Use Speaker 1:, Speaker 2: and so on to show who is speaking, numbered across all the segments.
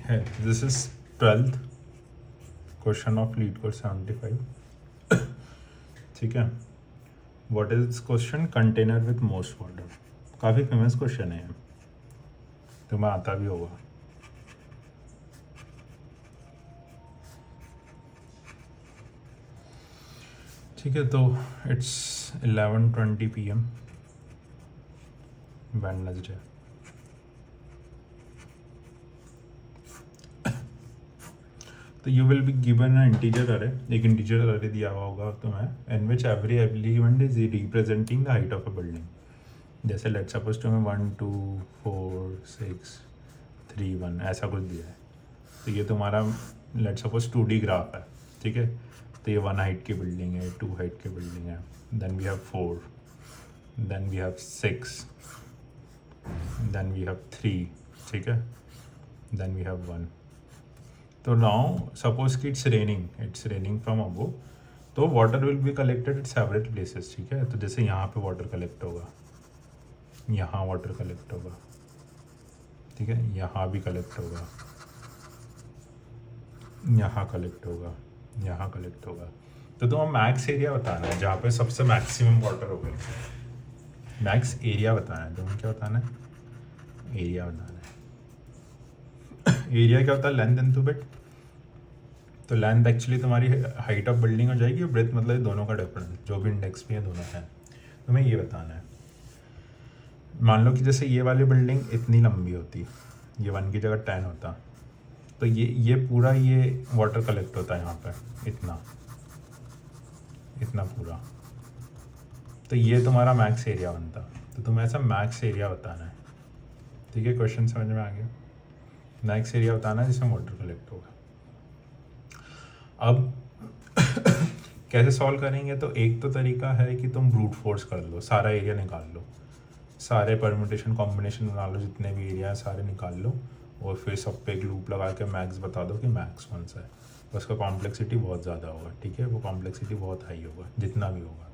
Speaker 1: है this is 12th question of LeetCode 75। ठीक है, what is question? Container with most water. काफ़ी famous question है, तुम्हें आता भी होगा। ठीक है, तो इट्स 11:20 PM वेडनेसडे। तो you will be given a integer array, एक इंटीजर अरे दिया हुआ होगा तुम्हें, in which every element is representing the height of a building. जैसे लेट्स सपोज तुम्हें 1 2 4 6 3 1 ऐसा कुछ दिया है। तो ये तुम्हारा लेट्स सपोज 2D ग्राफ है। ठीक है, तो ये 1 हाइट की बिल्डिंग है, 2 हाइट की बिल्डिंग है, then we have 4, then we have 6, then we have 3। ठीक है, देन वी हैव 1। तो नाउ सपोज कि इट्स रेनिंग फ्रॉम अबव, तो water will be collected at several places. ठीक है, तो जैसे यहाँ पे वाटर कलेक्ट होगा, यहाँ वाटर कलेक्ट होगा, ठीक है, यहाँ भी कलेक्ट होगा, यहाँ कलेक्ट होगा, यहाँ कलेक्ट होगा। तो तुम्हें मैक्स एरिया बताना है जहाँ पे सबसे मैक्सिमम वाटर होगा। मैक्स एरिया बताना है, तुम्हें क्या बताना है? एरिया बताना है। एरिया क्या होता है? Length into width. तो लेंथ एक्चुअली तुम्हारी हाइट ऑफ बिल्डिंग हो जाएगी, और ब्रेथ मतलब दोनों का डिफरेंस, जो भी इंडेक्स भी है दोनों है। तुम्हें ये बताना है। मान लो कि जैसे ये वाली बिल्डिंग इतनी लंबी होती, ये 1 की जगह 10 होता, तो ये पूरा ये वाटर कलेक्ट होता है यहाँ पे, इतना पूरा। तो ये तुम्हारा मैक्स एरिया बनता। तो तुम्हें ऐसा मैक्स एरिया बताना है। ठीक है, क्वेश्चन समझ में आ गया? मैक्स एरिया बताना है जिसमें वाटर कलेक्ट होगा। अब कैसे सॉल्व करेंगे? तो एक तो तरीका है कि तुम ब्रूट फोर्स कर लो, सारा एरिया निकाल लो, सारे परम्यूटेशन कॉम्बिनेशन बना लो, जितने भी एरिया है सारे निकाल लो, और फिर सब पे एक लूप लगा के मैक्स बता दो कि मैक्स कौन सा है। उसका कॉम्प्लेक्सिटी बहुत ज़्यादा होगा। ठीक है, वो कॉम्प्लेक्सिटी बहुत हाई होगा जितना भी होगा,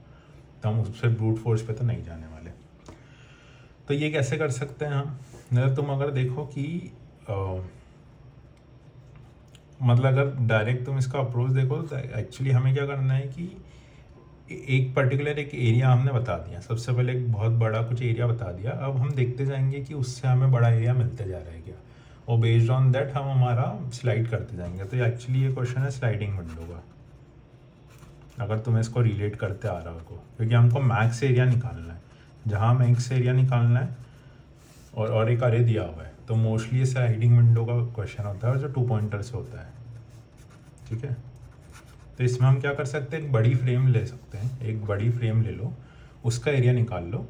Speaker 1: तो हम उससे ब्रूट फोर्स पे तो नहीं जाने वाले। तो ये कैसे कर सकते हैं हम? तुम अगर देखो कि मतलब अगर डायरेक्ट तुम इसका अप्रोच देखो, तो एक्चुअली हमें क्या करना है कि एक पर्टिकुलर एक एरिया हमने बता दिया। सबसे पहले एक बहुत बड़ा कुछ एरिया बता दिया, अब हम देखते जाएंगे कि उससे हमें बड़ा एरिया मिलते जा रहा है क्या, और बेस्ड ऑन दैट हम हमारा स्लाइड करते जाएंगे। तो एक्चुअली ये क्वेश्चन है स्लाइडिंग विंडो का, अगर तुम्हें इसको रिलेट करते आ रहा हो, क्योंकि हमको मैक्स एरिया निकालना है। जहाँ मैक्स एरिया निकालना है और एक अरे दिया हुआ है, तो मोस्टली ये स्लाइडिंग विंडो का क्वेश्चन होता है, और जो 2 पॉइंटर से होता है। ठीक है, तो इसमें हम क्या कर सकते हैं? एक बड़ी फ्रेम ले सकते हैं, एक बड़ी फ्रेम ले लो, उसका एरिया निकाल लो,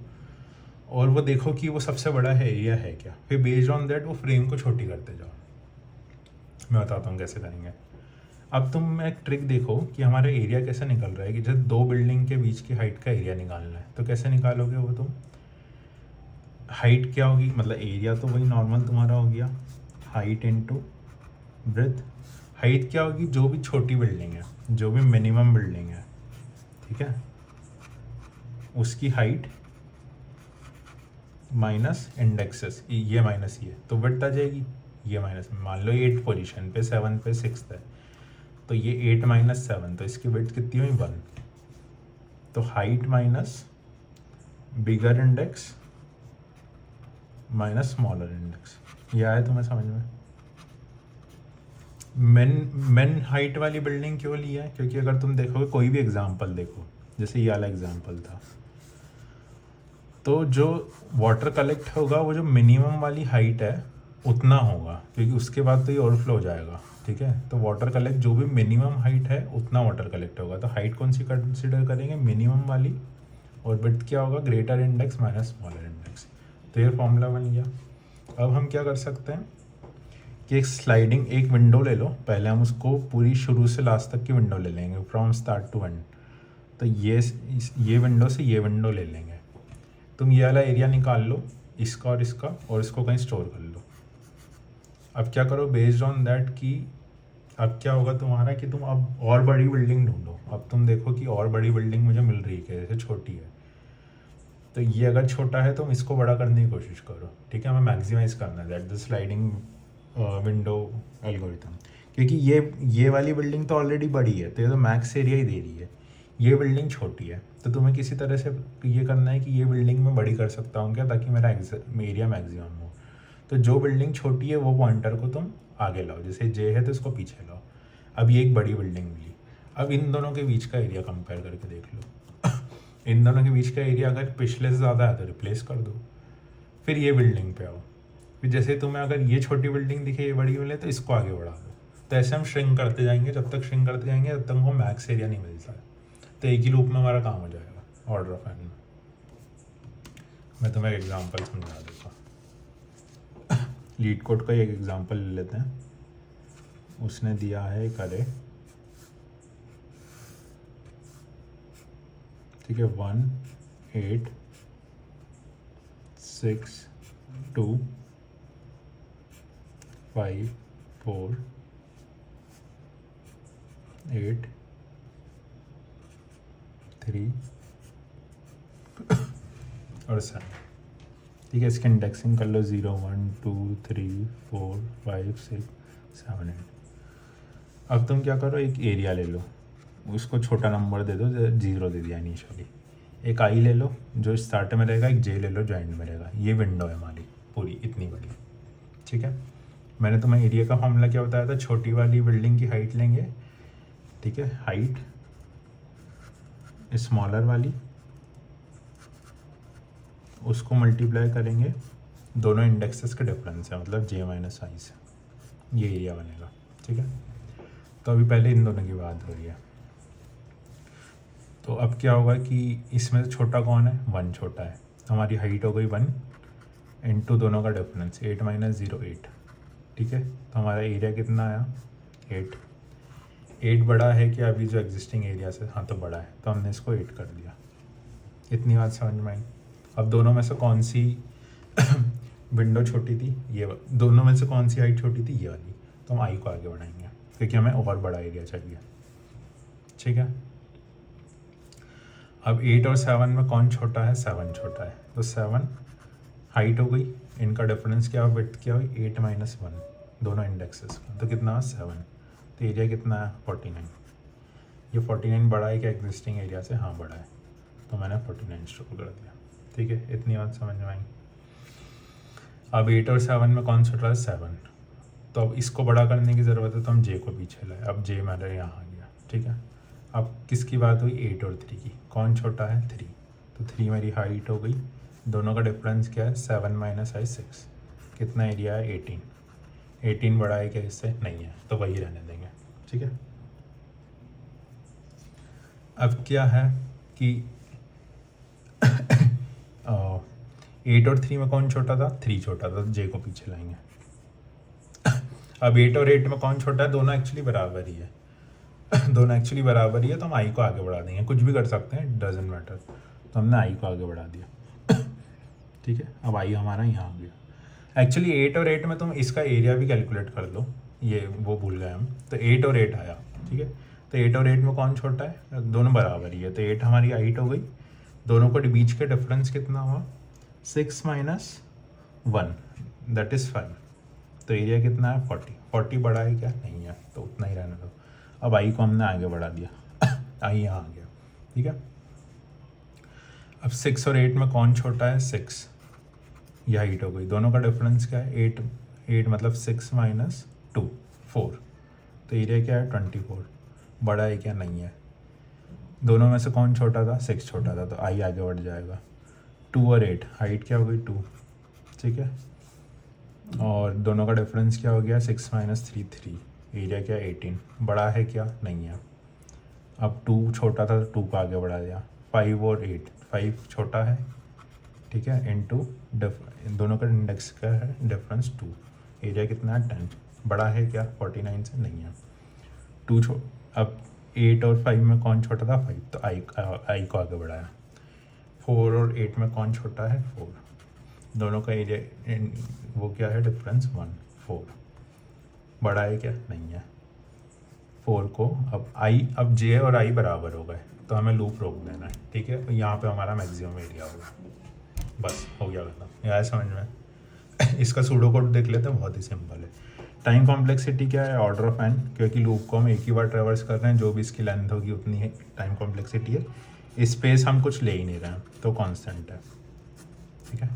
Speaker 1: और वो देखो कि वो सबसे बड़ा है एरिया है क्या। फिर बेस्ड ऑन दैट वो फ्रेम को छोटी करते जाओ। मैं बताता हूँ कैसे करेंगे। अब तुम एक ट्रिक देखो कि हमारा एरिया कैसे निकल रहा है, कि जब 2 बिल्डिंग के बीच की हाइट का एरिया निकालना है, तो कैसे निकालोगे वो तुम? हाइट क्या होगी? मतलब एरिया तो वही नॉर्मल तुम्हारा हो गया, हाइट इनटू ब्रेथ। हाइट क्या होगी? जो भी छोटी बिल्डिंग है, जो भी मिनिमम बिल्डिंग है, ठीक है, उसकी हाइट माइनस इंडेक्सेस, ये माइनस ये, तो विड्थ आ जाएगी। ये माइनस, मान लो 8 पोजीशन पे, 7 पे 6 है, तो ये 8 माइनस 7, तो इसकी विड्थ कितनी हुई? 1। तो हाइट माइनस बिगर इंडेक्स माइनस स्मॉलर इंडेक्स। ये आया तुम्हें समझ में? मेन हाइट वाली बिल्डिंग क्यों ली है? क्योंकि अगर तुम देखोगे कोई भी एग्जांपल देखो, जैसे ये वाला एग्जांपल था, तो जो वाटर कलेक्ट होगा वो जो मिनिमम वाली हाइट है उतना होगा, क्योंकि उसके बाद तो ये ओवरफ्लो हो जाएगा। ठीक है, तो वाटर कलेक्ट जो भी मिनिमम हाइट है उतना वाटर कलेक्ट होगा। तो हाइट कौन सी कंसिडर करेंगे? मिनिमम वाली, और विड्थ क्या होगा? Greater index minus smaller index. तो ये फॉर्मूला बन गया। अब हम क्या कर सकते हैं कि एक स्लाइडिंग एक विंडो ले लो, पहले हम उसको पूरी शुरू से लास्ट तक की विंडो ले लेंगे, फ्रॉम स्टार्ट टू एंड। तो ये विंडो से ये विंडो ले लेंगे। तुम ये वाला एरिया निकाल लो, इसका और इसका, और इसको कहीं स्टोर कर लो। अब क्या करो? बेस्ड ऑन दैट कि अब क्या होगा तुम्हारा कि तुम अब और बड़ी बिल्डिंग ढूंढो। अब तुम देखो कि और बड़ी बिल्डिंग मुझे मिल रही है, जैसे छोटी है, तो ये अगर छोटा है तो तुम इसको बड़ा करने की कोशिश करो। ठीक है, हमें मैक्सिमाइज करना है that the sliding window algorithm, क्योंकि ये वाली बिल्डिंग तो ऑलरेडी बड़ी है, तो ये तो मैक्स एरिया ही दे रही है, ये बिल्डिंग छोटी है, तो तुम्हें किसी तरह से ये करना है कि ये बिल्डिंग मैं बड़ी कर सकता हूँ क्या, ताकि मेरा एरिया मैक्सिमम हो। तो जो बिल्डिंग छोटी है वो पॉइंटर को तुम आगे लाओ, जैसे जे है तो इसको पीछे लाओ। अब ये एक बड़ी बिल्डिंग मिली, अब इन दोनों के बीच का एरिया कंपेयर करके देख लो। इन दोनों के बीच का एरिया अगर पिछले से ज़्यादा है तो रिप्लेस कर दो, फिर ये बिल्डिंग पे आओ, फिर जैसे तुम्हें अगर ये छोटी बिल्डिंग दिखे, ये बड़ी मिले, तो इसको आगे बढ़ा दो। तो ऐसे हम श्रिंक करते जाएंगे, जब तक श्रिंक करते जाएंगे तब तक हमको मैक्स एरिया नहीं मिलता है। तो एक ही लूप में हमारा काम हो जाएगा ऑर्डर ऑफ एन में। मैं तुम्हें एक एग्जांपल समझा देता हूँ। लीड कोड का एक एग्जांपल ले लेते हैं। उसने दिया है एक अरे, ठीक है, 1 8 6 2 5 4 8 3 और 7, ठीक है। इसकी इंडेक्सिंग कर लो 0 1 2 3 4 5 6 7 8। अब तुम क्या करो, एक एरिया ले लो, उसको छोटा नंबर दे दो, 0 दे दिया इनिशियली। एक आई ले लो जो स्टार्ट में रहेगा, एक जे ले लो जो एंड में रहेगा। ये विंडो है हमारी पूरी इतनी बड़ी, ठीक है। मैंने तुम्हें एरिया का फॉर्मूला क्या बताया था, छोटी वाली बिल्डिंग की हाइट लेंगे, ठीक है, हाइट स्मॉलर वाली, उसको मल्टीप्लाई करेंगे दोनों इंडेक्सेस के डिफरेंस है, मतलब जे माइनस आई से, ये एरिया बनेगा, ठीक है। तो अभी पहले इन दोनों की बात हो रही है। तो अब क्या होगा कि इसमें से छोटा कौन है, 1 छोटा है, तो हमारी हाइट हो गई 1 इंटू दोनों का डिफरेंस 8 माइनस 0 8, ठीक है। तो हमारा एरिया कितना आया, 8 बड़ा है कि अभी जो एग्जिस्टिंग एरिया से, हाँ तो बड़ा है, तो हमने इसको 8 कर दिया। इतनी बात समझ में आई। अब दोनों में से कौन सी विंडो छोटी थी, ये दोनों में से कौन सी हाइट छोटी थी, ये वाली, तो हम आई को आगे बढ़ाएंगे क्योंकि हमें और बड़ा एरिया चाहिए, ठीक है। अब 8 और 7 में कौन छोटा है, 7 छोटा है, तो 7 हाइट हो गई, इनका डिफरेंस क्या हुआ, विड्थ क्या हुई, 8 माइनस 1 दोनों इंडेक्सेस का, तो कितना 7, तो एरिया कितना है 49। ये 49 बड़ा है क्या एग्जिस्टिंग एरिया से, हाँ बड़ा है, तो मैंने 49 स्टोर कर दिया, ठीक है। इतनी बात समझ में आई। अब 8 और 7 में कौन छोटा है, 7, तो अब इसको बड़ा करने की ज़रूरत है, तो हम जे को पीछे लाए, अब जे मेरे यहाँ आ गया, ठीक है। अब किसकी बात हुई, 8 और 3 की, कौन छोटा है, 3, तो 3 मेरी हाइट हो गई, दोनों का डिफरेंस क्या है, 7 माइनस आई 6, कितना एरिया है 18। 18 बड़ा है क्या इससे, नहीं है, तो वही रहने देंगे, ठीक है। अब क्या है कि 8 और 3 में कौन छोटा था, 3 छोटा था, तो जे को पीछे लाएंगे। अब 8 और 8 में कौन छोटा है, दोनों एक्चुअली बराबर ही है, दोनों एक्चुअली बराबर ही है, तो हम आई को आगे बढ़ा देंगे, कुछ भी कर सकते हैं, डजेंट मैटर। तो हमने आई को आगे बढ़ा दिया, ठीक है। अब आई हमारा यहाँ आ गया। एक्चुअली 8 और 8 में तुम इसका एरिया भी कैलकुलेट कर लो, ये वो भूल गए हम, तो 8 और 8 आया, ठीक है। तो 8 और 8 में कौन छोटा है, दोनों बराबर ही है, तो 8 हमारी हाइट हो गई, दोनों को बीच के डिफरेंस कितना हुआ, 6 माइनस 1 दैट इज़ 5, तो एरिया कितना है 40 बड़ा है क्या, नहीं है, तो उतना ही रहने दो। अब आई को हमने आगे बढ़ा दिया, आई यहाँ आ गया, ठीक है। अब 6 और 8 में कौन छोटा है, 6, यह हाइट हो गई, दोनों का डिफरेंस क्या है, 8 मतलब 6 माइनस 2 4, तो एरिया क्या है 24, बड़ा है क्या, नहीं है। दोनों में से कौन छोटा था, 6 छोटा था, तो आई आगे बढ़ जाएगा। 2 और 8 हाइट क्या हो गई 2, ठीक है, और दोनों का डिफरेंस क्या हो गया 6 माइनस 3 3, एरिया क्या 18, बड़ा है क्या, नहीं है। अब 2 छोटा था तो 2 को आगे बढ़ा दिया। 5 और 8, 5 छोटा है, ठीक है, इनटू दोनों का इंडेक्स का है डिफरेंस 2, एरिया कितना है 10, बड़ा है क्या 49 से, नहीं है। 2 अब 8 और 5 में कौन छोटा था, 5, तो आई को आगे बढ़ाया। 4 और 8 में कौन छोटा है, 4, दोनों का एरिया वो क्या है डिफरेंस 1 4, बड़ा है क्या, नहीं है। 4 को अब जे और आई बराबर हो गए, तो हमें लूप रोक देना है, ठीक है। तो यहाँ पे हमारा मैक्सिमम एरिया होगा, बस हो गया खत्म, यह समझ में। इसका सूडो कोड देख लेते हैं, बहुत ही सिंपल है। टाइम कॉम्प्लेक्सिटी क्या है, ऑर्डर ऑफ एन, क्योंकि लूप को हम एक ही बार ट्रेवर्स कर रहे हैं, जो भी इसकी लेंथ होगी उतनी है टाइम कॉम्प्लेक्सिटी है। स्पेस हम कुछ ले ही नहीं रहे हैं तो कांस्टेंट है, ठीक है।